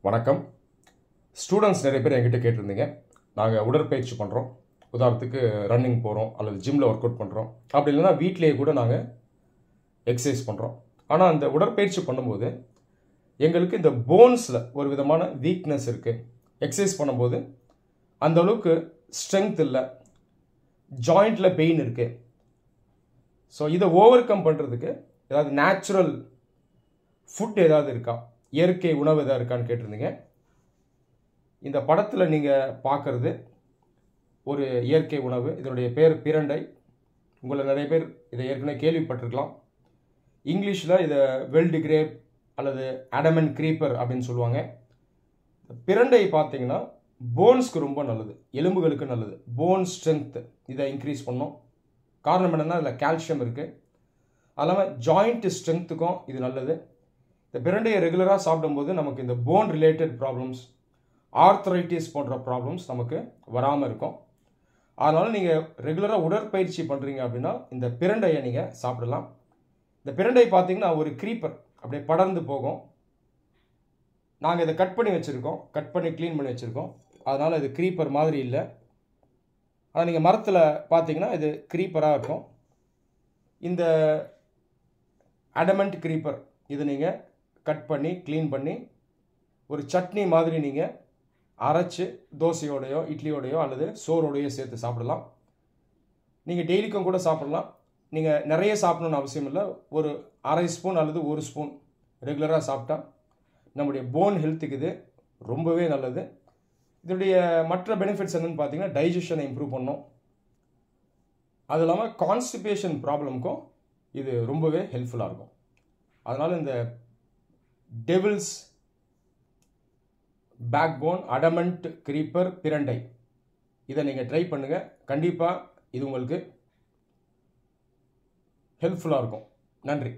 வணக்கம். ஸ்டூடெண்ட்ஸ் நிறைய பேர் என்கிட்ட கேட்டிருந்தீங்க. நாங்கள் உடற்பயிற்சி பண்ணுறோம், உதாரணத்துக்கு ரன்னிங் போகிறோம் அல்லது ஜிம்மில் ஒர்க் அவுட் பண்ணுறோம், அப்படி இல்லைன்னா வீட்டிலேயே கூட நாங்கள் எக்ஸசைஸ் பண்ணுறோம். ஆனால் அந்த உடற்பயிற்சி பண்ணும்போது எங்களுக்கு இந்த போன்ஸில் ஒரு விதமான வீக்னஸ் இருக்குது. எக்ஸசைஸ் பண்ணும்போது அந்த அளவுக்கு ஸ்ட்ரென்த் இல்லை, ஜாயிண்டில் பெயின் இருக்குது. ஸோ இதை ஓவர் கம் பண்ணுறதுக்கு ஏதாவது நேச்சுரல் ஃபுட் ஏதாவது இருக்கா, இயற்கை உணவு எதாவது இருக்கான்னு கேட்டிருந்தீங்க. இந்த படத்தில் நீங்கள் பார்க்குறது ஒரு இயற்கை உணவு. இதனுடைய பேர் பிரண்டை. உங்களை நிறைய பேர் இதை ஏற்கனவே கேள்விப்பட்டிருக்கலாம். இங்கிலீஷில் இதை வெல்டு கிரேப் அல்லது அடமன் கிரீப்பர் அப்படின்னு சொல்லுவாங்க. பிரண்டை பார்த்தீங்கன்னா போன்ஸ்க்கு ரொம்ப நல்லது, எலும்புகளுக்கு நல்லது. போன் ஸ்ட்ரென்த் இதை இன்க்ரீஸ் பண்ணும். காரணம் என்னென்னா இதில் கால்சியம் இருக்குது. அது இல்லாமல் ஜாயிண்ட் ஸ்ட்ரென்த்துக்கும் இது நல்லது. இந்த பிரண்டையை ரெகுலராக சாப்பிடும்போது நமக்கு இந்த போன் ரிலேட்டட் ப்ராப்ளம்ஸ், ஆர்த்தரைட்டிஸ் போன்ற ப்ராப்ளம்ஸ் நமக்கு வராமல் இருக்கும். அதனால் நீங்கள் ரெகுலராக உடற்பயிற்சி பண்ணுறீங்க அப்படின்னா இந்த பிரண்டையை நீங்கள் சாப்பிடலாம். இந்த பிரண்டை பார்த்தீங்கன்னா ஒரு க்ரீப்பர் அப்படியே படர்ந்து போகும். நாங்கள் இதை கட் பண்ணி வச்சுருக்கோம், கட் பண்ணி க்ளீன் பண்ணி வச்சுருக்கோம். அதனால் இது க்ரீப்பர் மாதிரி இல்லை. ஆனால் நீங்கள் மரத்தில் பார்த்தீங்கன்னா இது க்ரீப்பராக இருக்கும். இந்த அடமண்ட் க்ரீப்பர் இது நீங்கள் கட் பண்ணி க்ளீன் பண்ணி ஒரு சட்னி மாதிரி நீங்கள் அரைச்சி தோசையோடையோ இட்லியோடையோ அல்லது சோறோடையோ சேர்த்து சாப்பிடலாம். நீங்கள் டெய்லிக்கும் கூட சாப்பிடலாம். நீங்கள் நிறைய சாப்பிடணும்னு அவசியம் இல்லை. ஒரு அரை ஸ்பூன் அல்லது ஒரு ஸ்பூன் ரெகுலராக சாப்பிட்டா நம்முடைய போன் ஹெல்த்துக்கு இது ரொம்பவே நல்லது. இதனுடைய மற்ற பெனிஃபிட்ஸ் என்னென்னு பார்த்தீங்கன்னா டைஜஷனை இம்ப்ரூவ் பண்ணும். அது இல்லாமல் கான்ஸ்டிபேஷன் ப்ராப்ளமுக்கும் இது ரொம்பவே ஹெல்ப்ஃபுல்லாக இருக்கும். அதனால் இந்த டெவில்ஸ் பேக்போன் அடமண்ட் கிரீப்பர் பிரண்டை இதை நீங்கள் ட்ரை பண்ணுங்கள். கண்டிப்பாக இது உங்களுக்கு ஹெல்ப்ஃபுல்லாக இருக்கும். நன்றி.